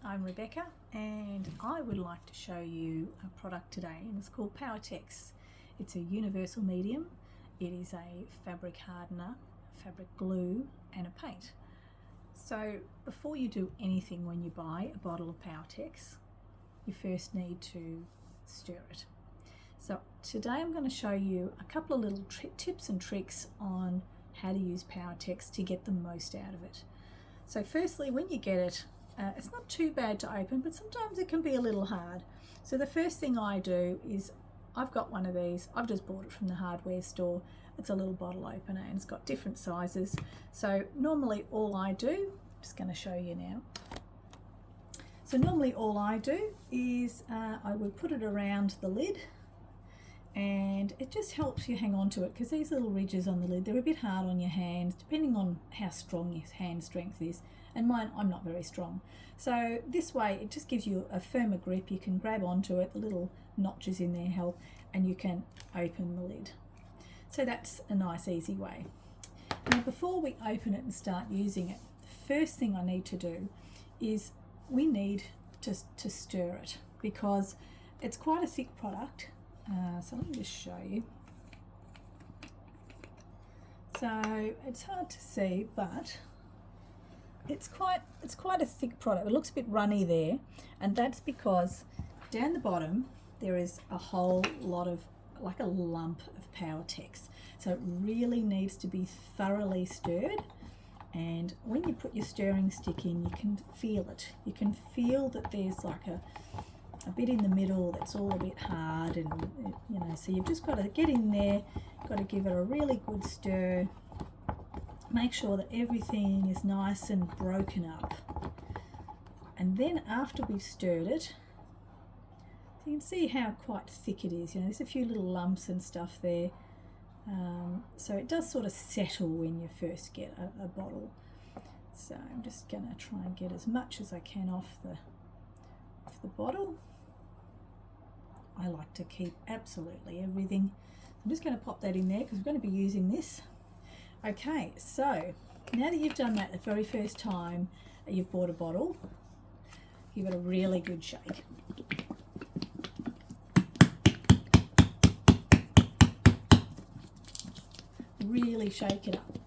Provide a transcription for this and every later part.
I'm Rebecca and I would like to show you a product today, and it's called Powertex. It's a universal medium. It is a fabric hardener, fabric glue and a paint. So before you do anything when you buy a bottle of Powertex, you first need to stir it. So today I'm going to show you a couple of little tips and tricks on how to use Powertex to get the most out of it. So firstly, when you get it, it's not too bad to open, but sometimes it can be a little hard. So the first thing I do is, I've got one of these. I've just bought it from the hardware store. It's a little bottle opener and it's got different sizes. So normally all I do, I'm just going to show you now. So normally all I do is I would put it around the lid, and it just helps you hang on to it, because these little ridges on the lid, they're a bit hard on your hands depending on how strong your hand strength is, and mine, I'm not very strong. So this way it just gives you a firmer grip. You can grab onto it, the little notches in there help, and you can open the lid. So that's a nice easy way. Now before we open it and start using it, the first thing I need to do is we need to stir it, because it's quite a thick product. So let me just show you. So it's hard to see, but it's quite a thick product. It looks a bit runny there, and that's because down the bottom there is a whole lot of, like a lump of Powertex. So it really needs to be thoroughly stirred, and when you put your stirring stick in, you can feel it. You can feel that there's like a bit in the middle that's all a bit hard, and you know, so you've just got to get in there, got to give it a really good stir, make sure that everything is nice and broken up. And then after we've stirred it, you can see how quite thick it is. You know, there's a few little lumps and stuff there, so it does sort of settle when you first get a bottle. So I'm just going to try and get as much as I can off the bottle. I like to keep absolutely everything. I'm just going to pop that in there because we're going to be using this. Okay, so now that you've done that the very first time that you've bought a bottle, give it a really good shake. Really shake it up,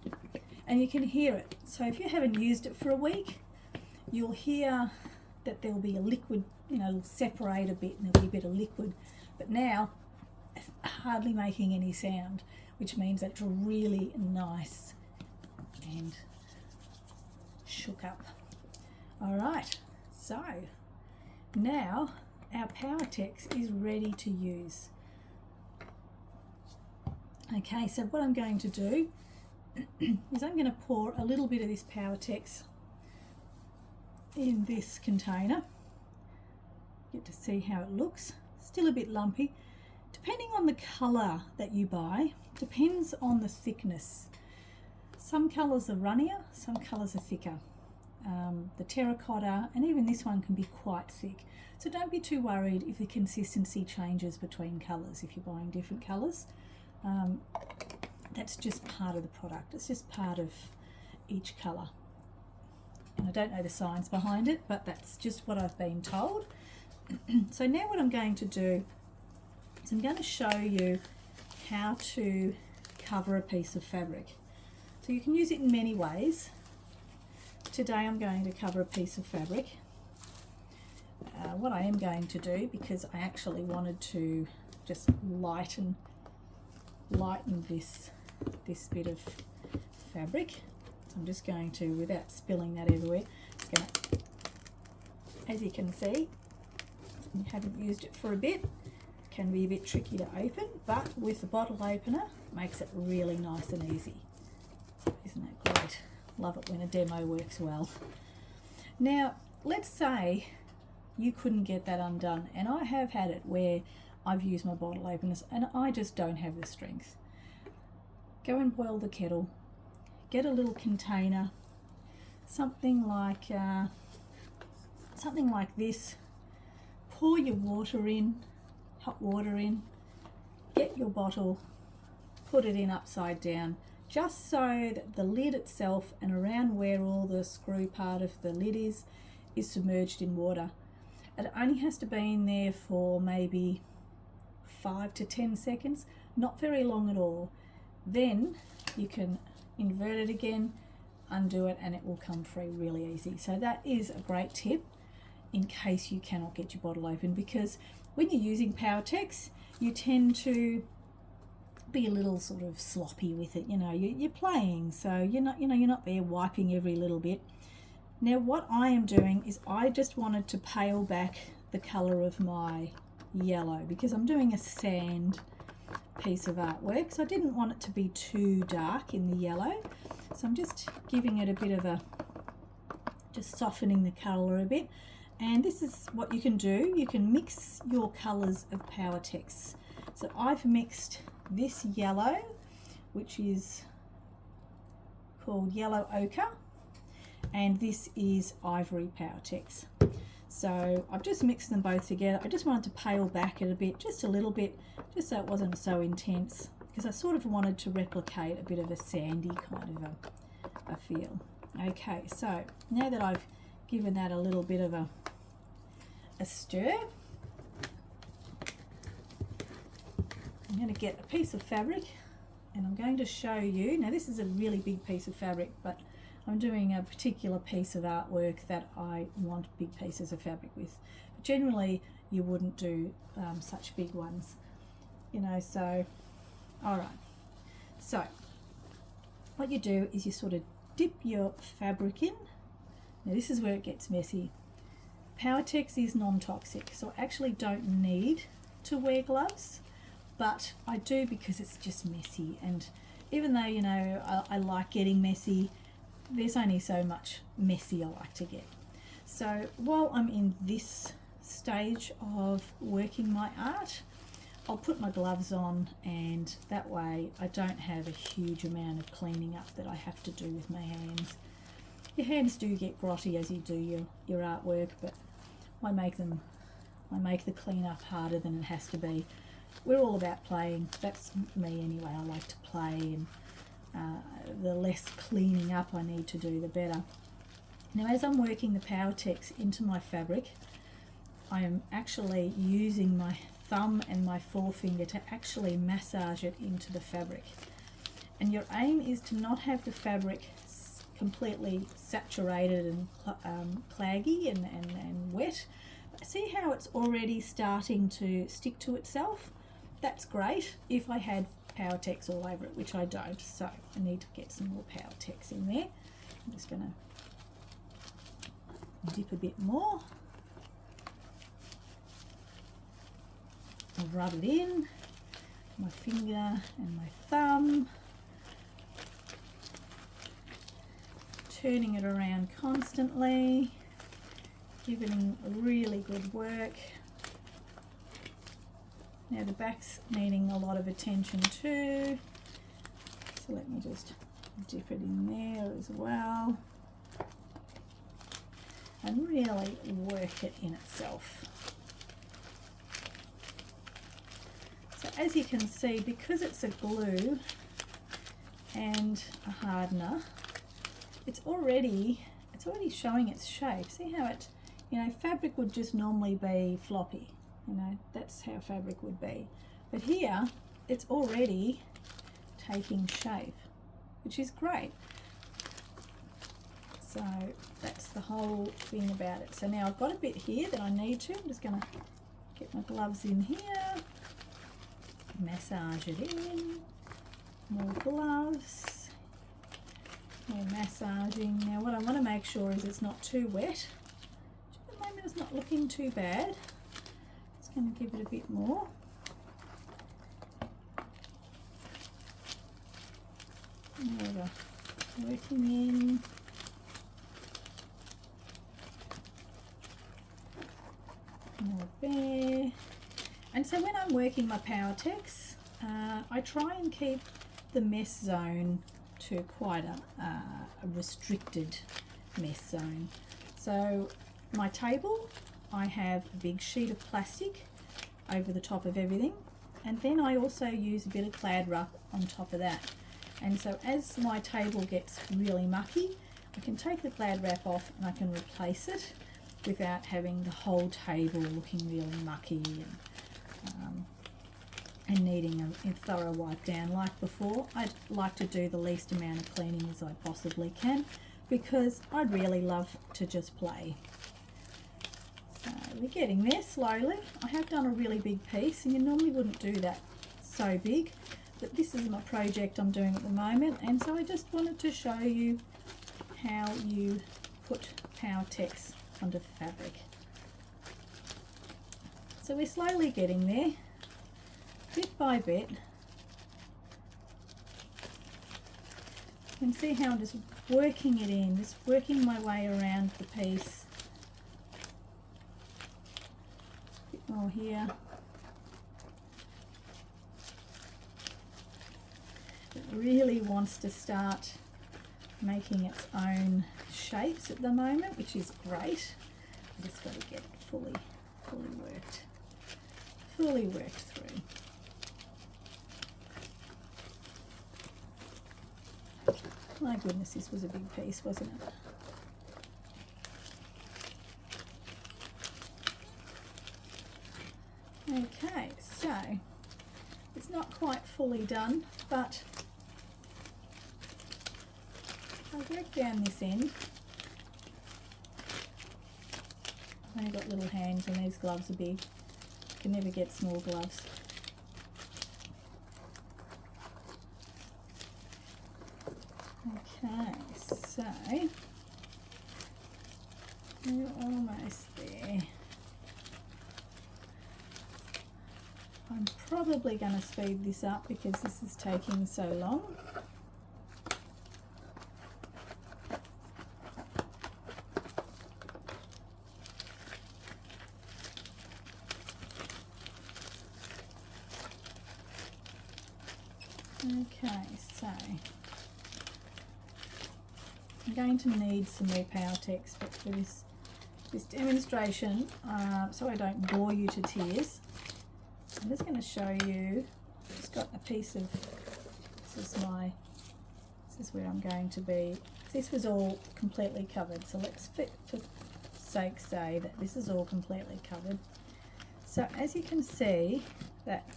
and you can hear it. So if you haven't used it for a week, you'll hear that there'll be a liquid, you know, it'll separate a bit and there'll be a bit of liquid, but now it's hardly making any sound, which means that it's really nice and shook up. All right, so now our Powertex is ready to use. Okay, so what I'm going to do is I'm going to pour a little bit of this Powertex in this container. Get to see how it looks. Still a bit lumpy. Depending on the colour that you buy, depends on the thickness. Some colours are runnier, some colours are thicker. The terracotta and even this one can be quite thick. So don't be too worried if the consistency changes between colours if you're buying different colours. That's just part of the product. It's just part of each colour. And I don't know the science behind it, but that's just what I've been told. So now what I'm going to do is I'm going to show you how to cover a piece of fabric. So you can use it in many ways. Today I'm going to cover a piece of fabric. What I am going to do, because I actually wanted to just lighten this bit of fabric, so I'm just going to, without spilling that everywhere, just going to, as you can see, you haven't used it for a bit, it can be a bit tricky to open, but with the bottle opener it makes it really nice and easy. Isn't that great? Love it when a demo works well. Now let's say you couldn't get that undone, and I have had it where I've used my bottle openers and I just don't have the strength. Go and boil the kettle, get a little container, something like this, pour your water in, hot water in, get your bottle, put it in upside down, just so that the lid itself and around where all the screw part of the lid is is submerged in water. It only has to be in there for maybe 5 to 10 seconds, not very long at all. Then you can invert it again, undo it, and it will come free really easy. So that is a great tip in case you cannot get your bottle open, because when you're using Powertex, you tend to be a little sort of sloppy with it. You know, you're playing, so you're not there wiping every little bit. Now what I am doing is I just wanted to pale back the color of my yellow, because I'm doing a sand piece of artwork, so I didn't want it to be too dark in the yellow. So I'm just giving it a bit of a, just softening the color a bit. And this is what you can do. You can mix your colors of Powertex. So I've mixed this yellow, which is called yellow ochre, and this is ivory Powertex. So I've just mixed them both together. I just wanted to pale back it a bit, just a little bit, just so it wasn't so intense, because I sort of wanted to replicate a bit of a sandy kind of a feel. Okay, so now that I've given that a little bit of a stir, I'm going to get a piece of fabric and I'm going to show you. Now this is a really big piece of fabric, but I'm doing a particular piece of artwork that I want big pieces of fabric with. But generally you wouldn't do such big ones, you know. So alright, so what you do is you sort of dip your fabric in. Now this is where it gets messy. Powertex is non-toxic, so I actually don't need to wear gloves, but I do because it's just messy. And even though, you know, I like getting messy, there's only so much messy I like to get. So while I'm in this stage of working my art, I'll put my gloves on, and that way I don't have a huge amount of cleaning up that I have to do with my hands. Your hands do get grotty as you do your artwork, but I make the cleanup harder than it has to be. We're all about playing. That's me anyway. I like to play, and the less cleaning up I need to do, the better. Now as I'm working the Powertex into my fabric, I am actually using my thumb and my forefinger to actually massage it into the fabric. And your aim is to not have the fabric completely saturated and claggy and wet. See how it's already starting to stick to itself? That's great if I had Powertex all over it, which I don't, so I need to get some more Powertex in there. I'm just going to dip a bit more. I'll rub it in, my finger and my thumb, turning it around constantly, giving it really good work. Now the back's needing a lot of attention too, so let me just dip it in there as well and really work it in itself. So as you can see, because it's a glue and a hardener, it's already showing its shape. See how it, you know, fabric would just normally be floppy, you know, that's how fabric would be. But here, it's already taking shape, which is great. So that's the whole thing about it. So now I've got a bit here that I need to. I'm just going to get my gloves in here, massage it in, more gloves, more massaging. Now what I want to make sure is it's not too wet. At the moment it's not looking too bad. Just going to give it a bit more. There, working in. More there. And so when I'm working my Powertex, I try and keep the mess zone to quite a restricted mess zone. So my table, I have a big sheet of plastic over the top of everything, and then I also use a bit of clad wrap on top of that. And so as my table gets really mucky, I can take the clad wrap off and I can replace it without having the whole table looking really mucky and needing a thorough wipe down like before. I'd like to do the least amount of cleaning as I possibly can, because I'd really love to just play. So we're getting there slowly. I have done a really big piece, and you normally wouldn't do that so big, but this is my project I'm doing at the moment, and so I just wanted to show you how you put Powertex onto fabric. So we're slowly getting there, bit by bit. You can see how I'm just working it in, just working my way around the piece. A bit more here. It really wants to start making its own shapes at the moment, which is great. I just got to get it fully worked through. My goodness, this was a big piece, wasn't it? Okay, so it's not quite fully done, but I'll work down this end. I've only got little hands and these gloves are big. I can never get small gloves. Okay, so we're almost there. I'm probably going to speed this up because this is taking so long. Okay, so I'm going to need some more Powertex, but for this demonstration, so I don't bore you to tears, I'm just going to show you. It's got a piece of, this is where I'm going to be. This was all completely covered, so let's for sake say that this is all completely covered. So as you can see, that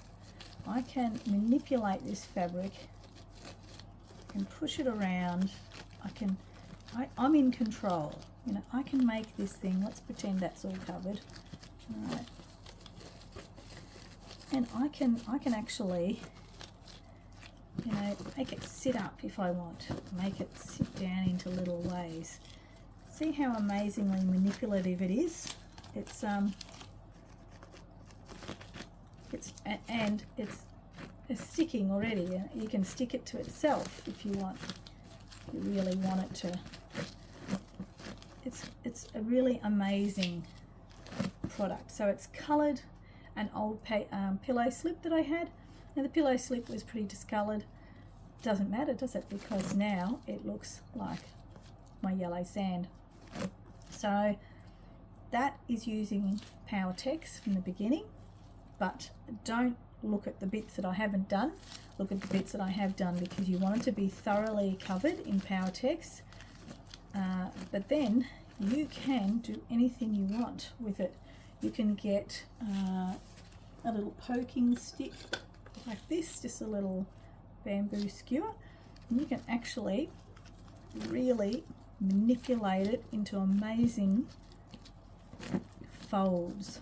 I can manipulate this fabric and push it around. I'm in control. You know, I can make this thing. Let's pretend that's all covered. All right. And I can actually, you know, make it sit up if I want. Make it sit down into little ways. See how amazingly manipulative it is. It's sticking already. You can stick it to itself if you want. If you really want it to. It's a really amazing product. So it's coloured an old pillow slip that I had. Now the pillow slip was pretty discoloured. Doesn't matter, does it? Because now it looks like my yellow sand. So that is using Powertex from the beginning, but don't look at the bits that I haven't done. Look at the bits that I have done, because you want it to be thoroughly covered in Powertex, but then you can do anything you want with it. You can get a little poking stick like this, just a little bamboo skewer, and you can actually really manipulate it into amazing folds.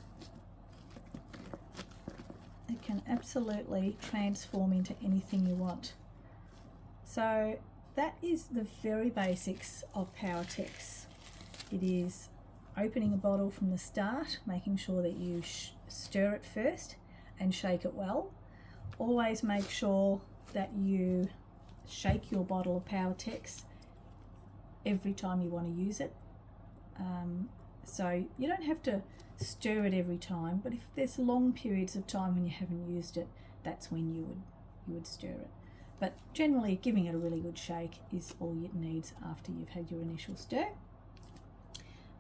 It can absolutely transform into anything you want. So that is the very basics of Powertex. It is opening a bottle from the start, making sure that you stir it first and shake it well. Always make sure that you shake your bottle of Powertex every time you want to use it. So you don't have to stir it every time, but if there's long periods of time when you haven't used it, that's when you would stir it. But generally giving it a really good shake is all it needs after you've had your initial stir.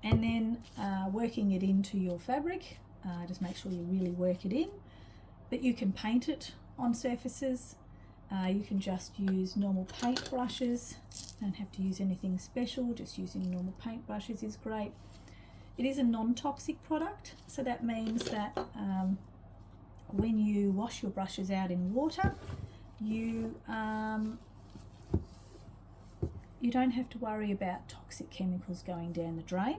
And then working it into your fabric, just make sure you really work it in. But you can paint it on surfaces. You can just use normal paint brushes. Don't have to use anything special, just using normal paint brushes is great. It is a non-toxic product, so that means that when you wash your brushes out in water, you don't have to worry about toxic chemicals going down the drain.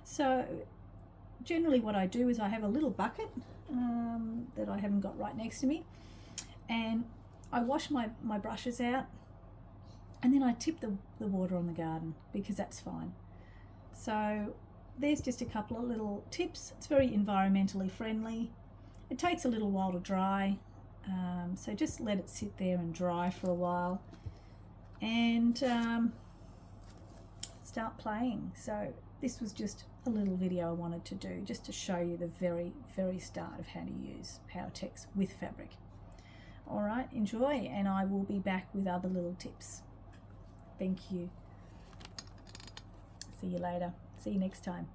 So generally what I do is I have a little bucket that I haven't got right next to me, and I wash my brushes out, and then I tip the water on the garden because that's fine. So there's just a couple of little tips. It's very environmentally friendly. It takes a little while to dry, so just let it sit there and dry for a while, and start playing. So this was just a little video I wanted to do just to show you the very, very start of how to use Powertex with fabric. All right, enjoy, and I will be back with other little tips. Thank you. See you later. See you next time.